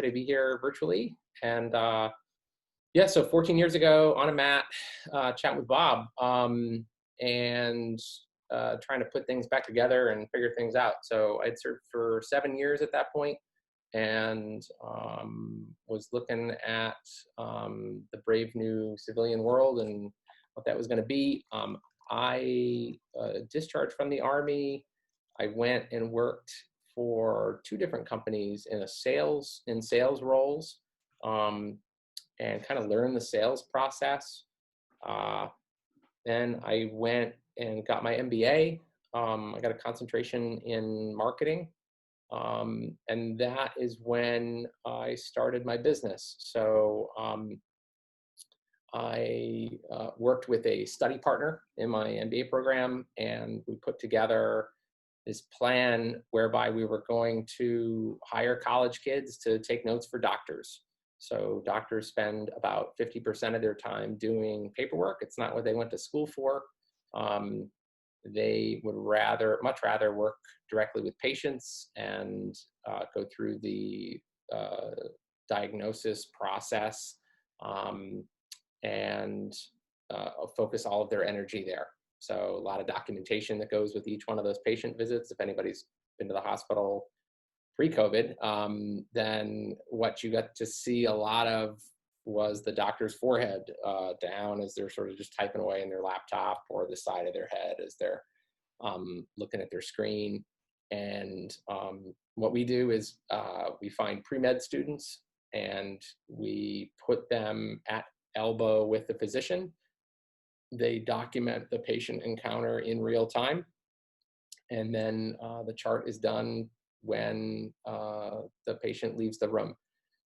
happy to be here virtually. And yeah, so 14 years ago on a mat, chatting with Bob, and trying to put things back together and figure things out. So I'd served for 7 years at that point, and was looking at the brave new civilian world and what that was going to be. I discharged from the Army. I went and worked for 2 different companies in sales roles, and kind of learned the sales process. Then I went and got my MBA. I got a concentration in marketing. And that is when I started my business. So I worked with a study partner in my MBA program, and we put together this plan whereby we were going to hire college kids to take notes for doctors. So doctors spend about 50% of their time doing paperwork. It's not what they went to school for. They would much rather work directly with patients and go through the diagnosis process, and focus all of their energy there. So a lot of documentation that goes with each one of those patient visits. If anybody's been to the hospital pre-COVID, then what you got to see a lot of was the doctor's forehead down as they're sort of just typing away in their laptop, or the side of their head as they're looking at their screen. And what we do is we find pre-med students and we put them at elbow with the physician. They document the patient encounter in real time. And then the chart is done when the patient leaves the room.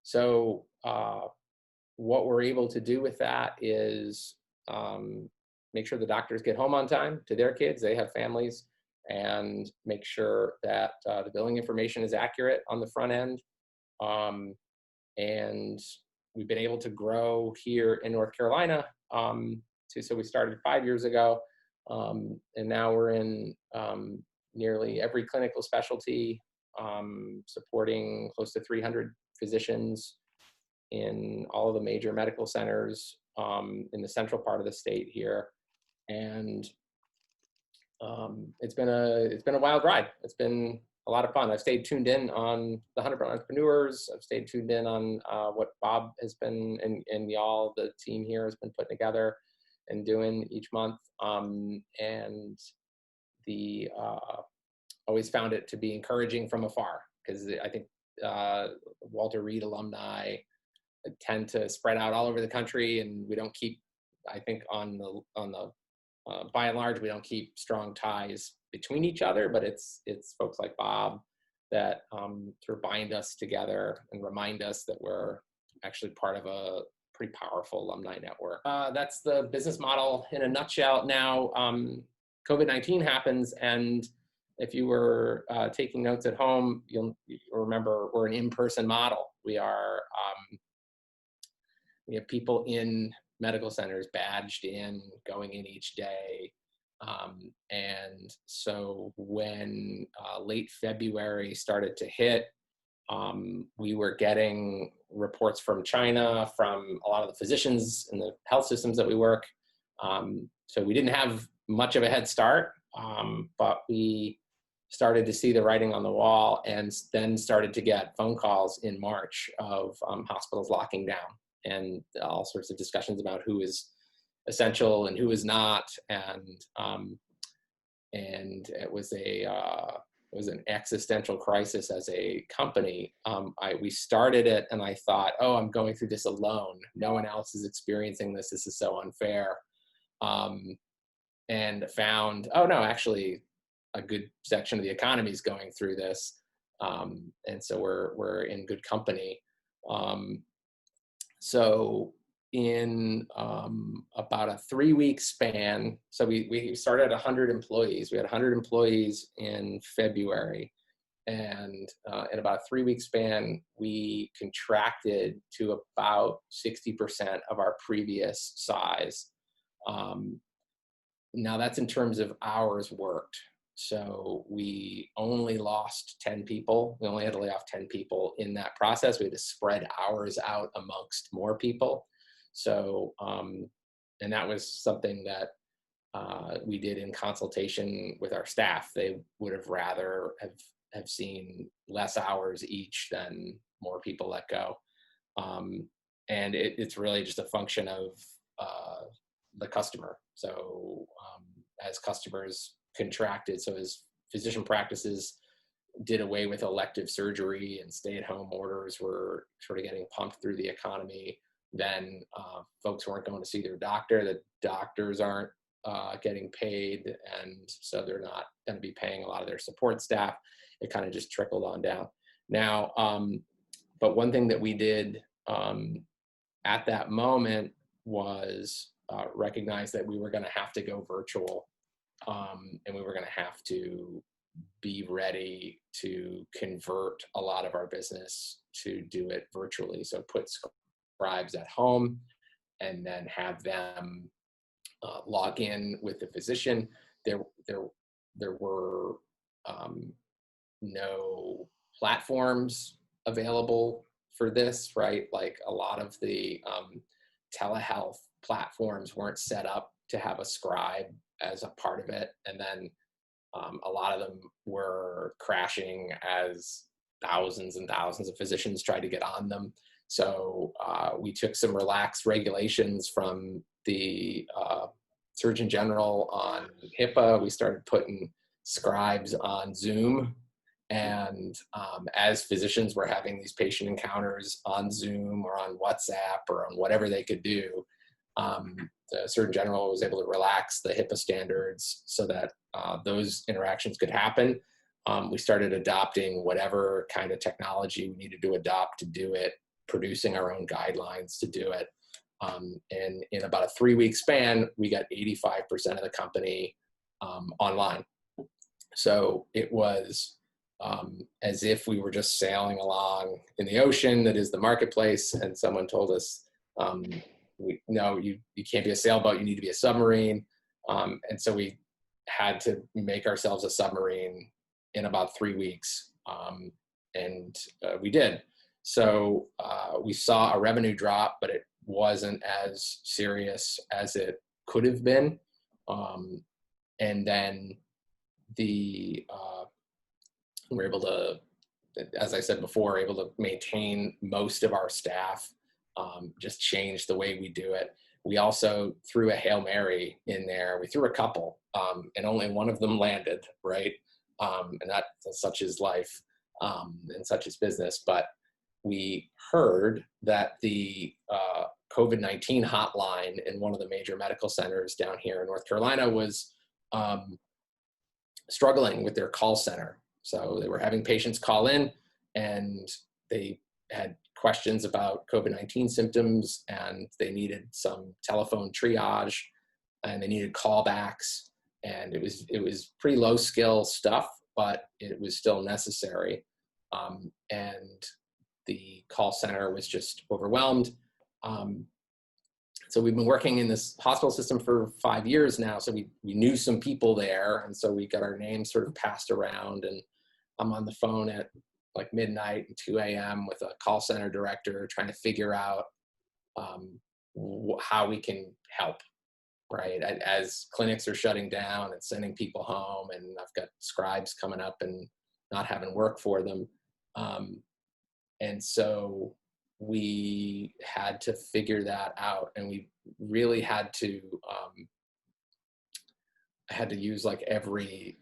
So what we're able to do with that is make sure the doctors get home on time to their kids. They have families, and make sure that the billing information is accurate on the front end. And we've been able to grow here in North Carolina. So we started 5 years ago, and now we're in nearly every clinical specialty, supporting close to 300 physicians in all of the major medical centers in the central part of the state here. And it's been a wild ride. It's been a lot of fun. I've stayed tuned in on the 100 Entrepreneurs. I've stayed tuned in on what Bob has been, and y'all, the team here, has been putting together and doing each month. And the always found it to be encouraging from afar, because I think Walter Reed alumni tend to spread out all over the country, and we don't keep, I think on the by and large, we don't keep strong ties between each other, but it's folks like Bob that sort of bind us together and remind us that we're actually part of a pretty powerful alumni network. That's the business model in a nutshell. Now, COVID-19 happens, and if you were taking notes at home, you'll remember we're an in-person model. We have people in medical centers badged in, going in each day. And so when late February started to hit, we were getting reports from China, from a lot of the physicians in the health systems that we work. So we didn't have much of a head start, but we started to see the writing on the wall, and then started to get phone calls in March of hospitals locking down, and all sorts of discussions about who is essential and who is not. And it was an existential crisis as a company. We started it, and I thought, oh, I'm going through this alone. No one else is experiencing this. This is so unfair. And found, oh no, actually a good section of the economy is going through this. And so we're in good company. So in about a 3-week span, so we started at 100 employees. We had 100 employees in February, and in about a 3-week span, we contracted to about 60% of our previous size. Now that's in terms of hours worked. So we only lost 10 people. We only had to lay off 10 people in that process. We had to spread hours out amongst more people. So, and that was something that we did in consultation with our staff. They would have rather have seen less hours each than more people let go. And it's really just a function of the customer. So as customers contracted, so as physician practices did away with elective surgery and stay-at-home orders were sort of getting pumped through the economy, then folks weren't going to see their doctor. The doctors aren't getting paid, and so they're not going to be paying a lot of their support staff. It kind of just trickled on down. Now, but one thing that we did at that moment was recognize that we were going to have to go virtual, and we were going to have to be ready to convert a lot of our business to do it virtually. So put scribes at home and then have them log in with the physician. There were no platforms available for this, right? Like a lot of the telehealth platforms weren't set up to have a scribe as a part of it. And then a lot of them were crashing as thousands and thousands of physicians tried to get on them. So we took some relaxed regulations from the Surgeon General on HIPAA. We started putting scribes on Zoom. And as physicians were having these patient encounters on Zoom or on WhatsApp or on whatever they could do, the Surgeon General was able to relax the HIPAA standards so that those interactions could happen. We started adopting whatever kind of technology we needed to adopt to do it, producing our own guidelines to do it. And in about a 3-week span, we got 85% of the company online. So it was as if we were just sailing along in the ocean that is the marketplace, and someone told us, no, you can't be a sailboat, you need to be a submarine. And so we had to make ourselves a submarine in about 3 weeks, and we did. So we saw a revenue drop, but it wasn't as serious as it could have been. And then we were able to, as I said before, able to maintain most of our staff, just change the way we do it. We also threw a Hail Mary in there. We threw a couple, and only one of them landed, right? And such is life, and such is business. But we heard that the COVID-19 hotline in one of the major medical centers down here in North Carolina was struggling with their call center. So they were having patients call in, and they had questions about COVID-19 symptoms, and they needed some telephone triage, and they needed callbacks, and it was pretty low skill stuff, but it was still necessary. And the call center was just overwhelmed. So we've been working in this hospital system for 5 years now. So we knew some people there. And so we got our names sort of passed around, and I'm on the phone at like midnight and 2 a.m. with a call center director trying to figure out how we can help, right? As clinics are shutting down and sending people home, and I've got scribes coming up and not having work for them. And so we had to figure that out, and we really had to use like every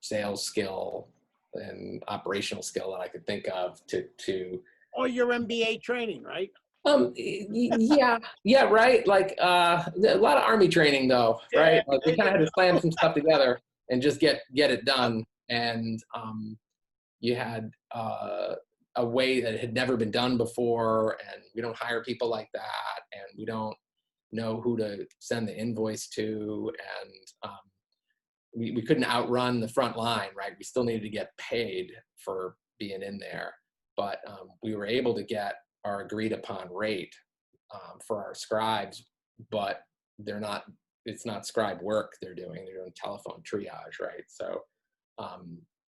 sales skill and operational skill that I could think of to or your MBA training, right? Yeah, right. Like a lot of Army training though, right? Yeah. Like we kind of had to slam some stuff together and just get it done. And you had a way that had never been done before, and we don't hire people like that, and we don't know who to send the invoice to, and we couldn't outrun the front line, right? We still needed to get paid for being in there, but we were able to get our agreed upon rate for our scribes, but it's not scribe work they're doing telephone triage, right? So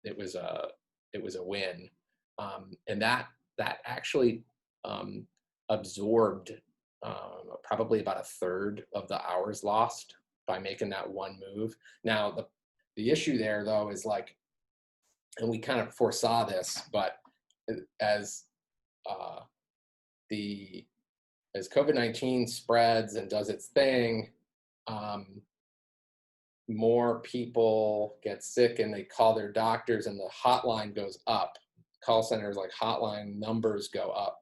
it was a win, and that actually absorbed probably about a third of the hours lost by making that one move. Now the issue there though is like, and we kind of foresaw this, but as as COVID-19 spreads and does its thing, more people get sick and they call their doctors and the hotline goes up. Call centers like hotline numbers go up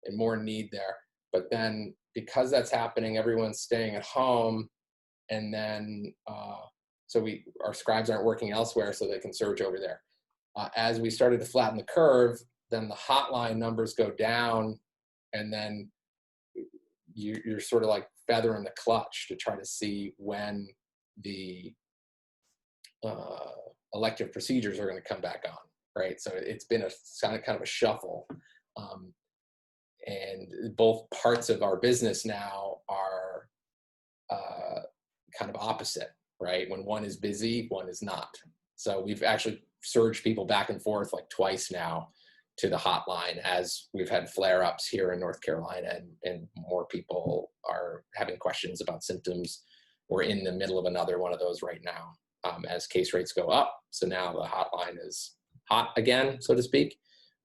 and more need there. But then because that's happening, everyone's staying at home, and then so our scribes aren't working elsewhere, so they can surge over there. As we started to flatten the curve, then the hotline numbers go down, and then you're sort of like feathering the clutch to try to see when the elective procedures are going to come back on, right? So it's been a kind of a shuffle, and both parts of our business now are kind of opposite, right? When one is busy, one is not. So we've actually surged people back and forth like twice now to the hotline as we've had flare-ups here in North Carolina, and more people are having questions about symptoms. We're in the middle of another one of those right now as case rates go up. So now the hotline is hot again, so to speak.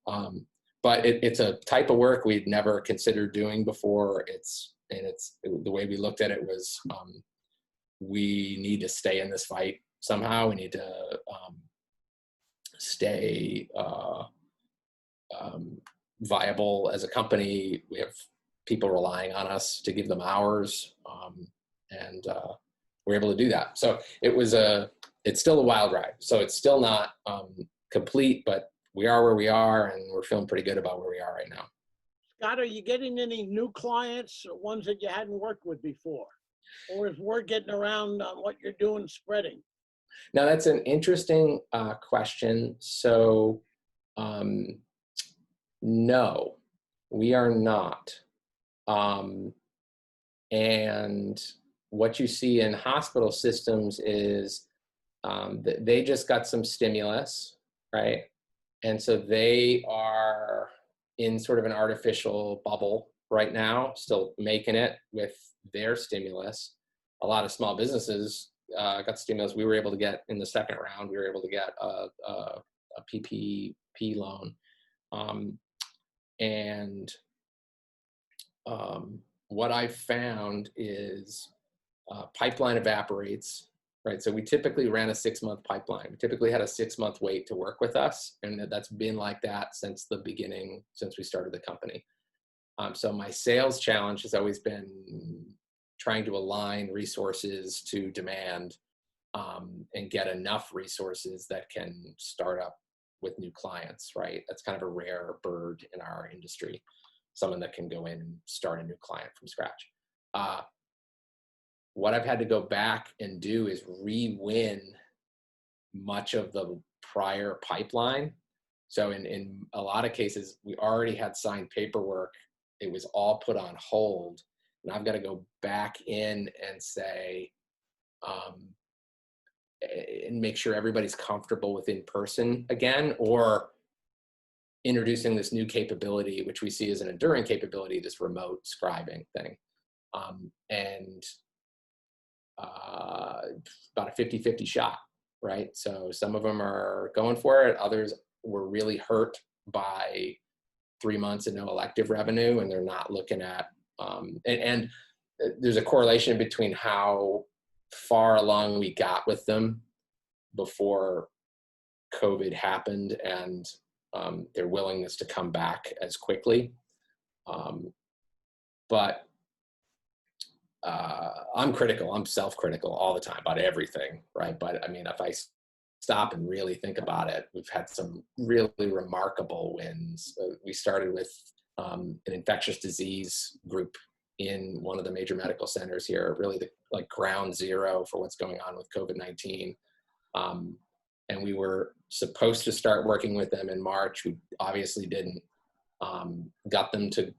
But it's a type of work we'd never considered doing before. The way we looked at it was we need to stay in this fight somehow. We need to stay viable as a company. We have people relying on us to give them hours, and we're able to do that. So it's still a wild ride. So it's still not complete, but we are where we are, and we're feeling pretty good about where we are right now. Scott, are you getting any new clients, ones that you hadn't worked with before? Or is word getting around on what you're doing spreading? Now, that's an interesting question. So, no, we are not. And what you see in hospital systems is they just got some stimulus, right? And so they are in sort of an artificial bubble right now, still making it with their stimulus. A lot of small businesses got stimulus. We were able to get in the second round. We were able to get a PPP loan, and what I found is pipeline evaporates. Right, so we typically ran a 6-month pipeline. We typically had a 6-month wait to work with us, and that's been like that since the beginning, since we started the company. So my sales challenge has always been trying to align resources to demand, and get enough resources that can start up with new clients, right? That's kind of a rare bird in our industry, someone that can go in and start a new client from scratch. What I've had to go back and do is re-win much of the prior pipeline. So in a lot of cases, we already had signed paperwork. It was all put on hold. And I've got to go back in and say, and make sure everybody's comfortable with in-person again, or introducing this new capability, which we see as an enduring capability, this remote scribing thing. And about a 50-50 shot, right? So some of them are going for it. Others were really hurt by 3 months and no elective revenue, and they're not looking at, and there's a correlation between how far along we got with them before COVID happened and their willingness to come back as quickly. But I'm critical. I'm self-critical all the time about everything, right? But I mean, if I stop and really think about it, we've had some really remarkable wins. We started with an infectious disease group in one of the major medical centers here, really like ground zero for what's going on with COVID-19. And we were supposed to start working with them in March. We obviously didn't. Got them to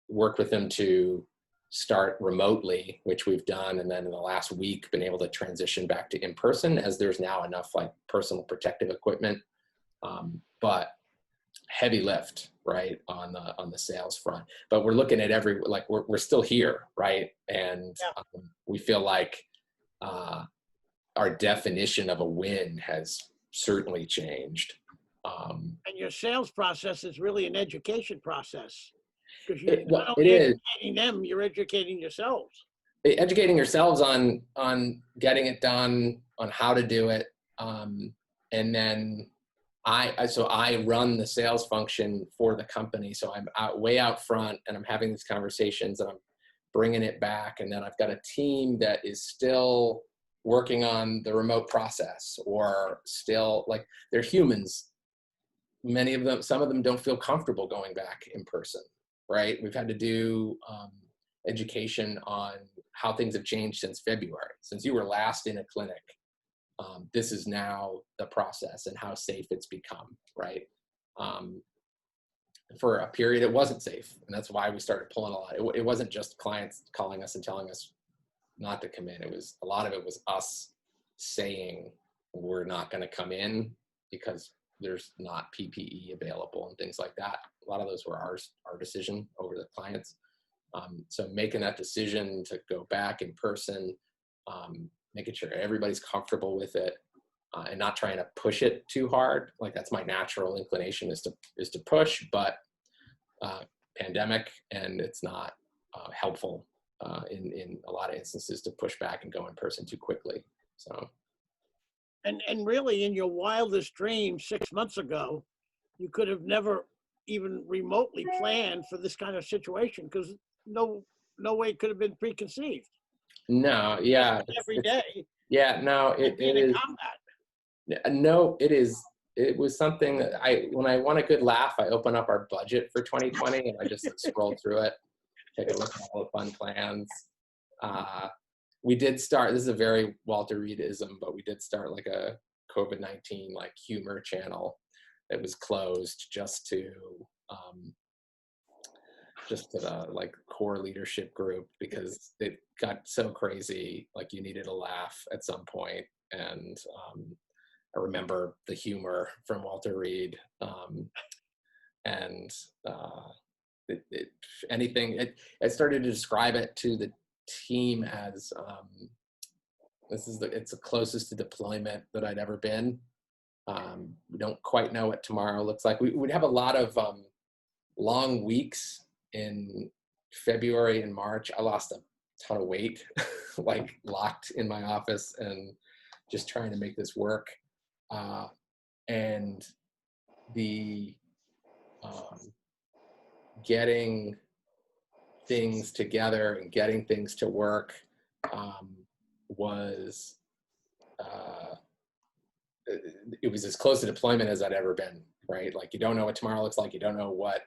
work with them to start remotely, which we've done. And then in the last week, been able to transition back to in-person, as there's now enough like personal protective equipment. But heavy lift, right, on the sales front. But we're looking at we're still here, right? And we feel like our definition of a win has certainly changed. And your sales process is really an education process, because you're not It only is educating them, you're educating yourselves. educating yourselves on getting it done, on how to do it, and then I run the sales function for the company. So I'm way out front, and I'm having these conversations, and I'm bringing it back. And then I've got a team that is still working on the remote process, or still, like, they're humans. Many of them, some of them don't feel comfortable going back in person, right? We've had to do education on how things have changed since February, since you were last in a clinic. This is now the process and how safe it's become, right? For a period, it wasn't safe. And that's why we started pulling a lot. It wasn't just clients calling us and telling us not to come in. A lot of it was us saying, we're not going to come in because there's not PPE available and things like that. A lot of those were our decision over the clients. So making that decision to go back in person, making sure everybody's comfortable with it, and not trying to push it too hard. Like, that's my natural inclination, is to push, but pandemic, and it's not helpful in a lot of instances to push back and go in person too quickly. So. And really, in your wildest dreams 6 months ago, you could have never even remotely planned for this kind of situation, because no way it could have been preconceived. No, yeah. Every day. Yeah, no, it is. Combat. No, it is. It was something that when I want a good laugh, I open up our budget for 2020 and I just scroll through it, take a look at all the fun plans. We did start, this is a very Walter Reedism, but we did start like a COVID-19 like humor channel that was closed just to the like core leadership group, because it got so crazy, like you needed a laugh at some point. And I remember the humor from Walter Reed, and I started to describe it to the team as it's the closest to deployment that I'd ever been. We don't quite know what tomorrow looks like. We would have a lot of long weeks in February and March. I lost a ton of weight, like locked in my office and just trying to make this work. And the getting things together and getting things to work was it was as close to deployment as I'd ever been, right? Like, you don't know what tomorrow looks like. You don't know what,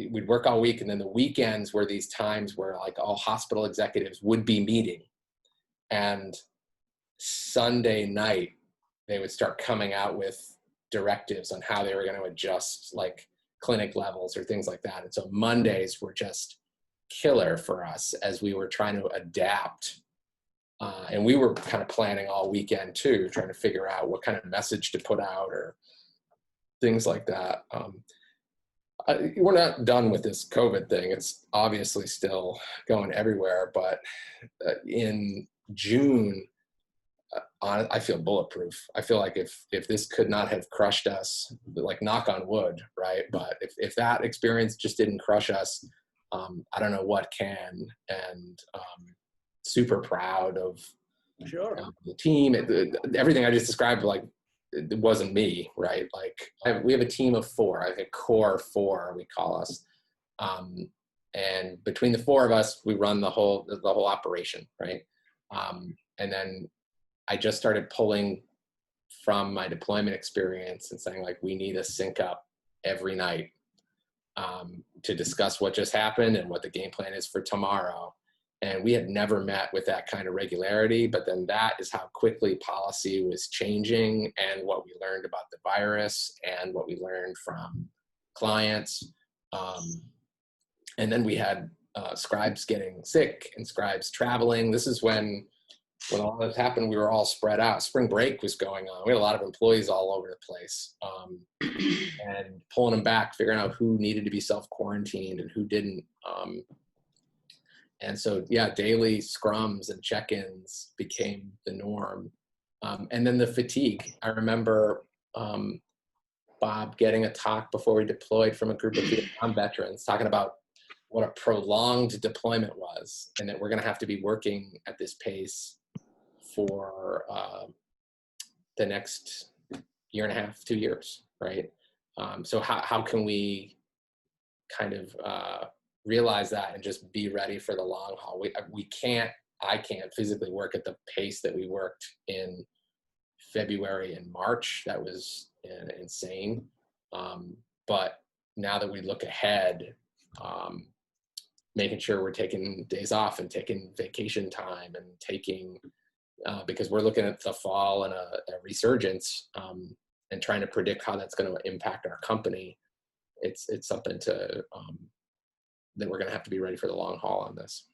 we'd work all week, and then the weekends were these times where like all hospital executives would be meeting, and Sunday night they would start coming out with directives on how they were going to adjust like clinic levels or things like that. And so Mondays were just killer for us as we were trying to adapt. And we were kind of planning all weekend too, trying to figure out what kind of message to put out or things like that. We're not done with this COVID thing. It's obviously still going everywhere, but in June, I feel bulletproof. I feel like if this could not have crushed us, like, knock on wood, right? But if that experience just didn't crush us, I don't know what can. And super proud of the team. Everything I just described, like, it wasn't me, right? Like, we have a team of 4, like a core 4, we call us. And between the 4 of us, we run the whole operation, right? And then I just started pulling from my deployment experience and saying, like, we need a sync up every night to discuss what just happened and what the game plan is for tomorrow. And we had never met with that kind of regularity, but then that is how quickly policy was changing, and what we learned about the virus and what we learned from clients. And then we had scribes getting sick and scribes traveling. This is when all this happened, we were all spread out. Spring break was going on. We had a lot of employees all over the place, and pulling them back, figuring out who needed to be self-quarantined and who didn't. And so, yeah, daily scrums and check-ins became the norm. And then the fatigue. I remember Bob getting a talk before we deployed from a group of Vietnam veterans talking about what a prolonged deployment was, and that we're going to have to be working at this pace for the next year and a half, 2 years, right? So how can we kind of realize that and just be ready for the long haul? I can't physically work at the pace that we worked in February and March. That was insane. But now that we look ahead, making sure we're taking days off and taking vacation time and taking, because we're looking at the fall and a resurgence, and trying to predict how that's going to impact our company. It's something that we're going to have to be ready for the long haul on this.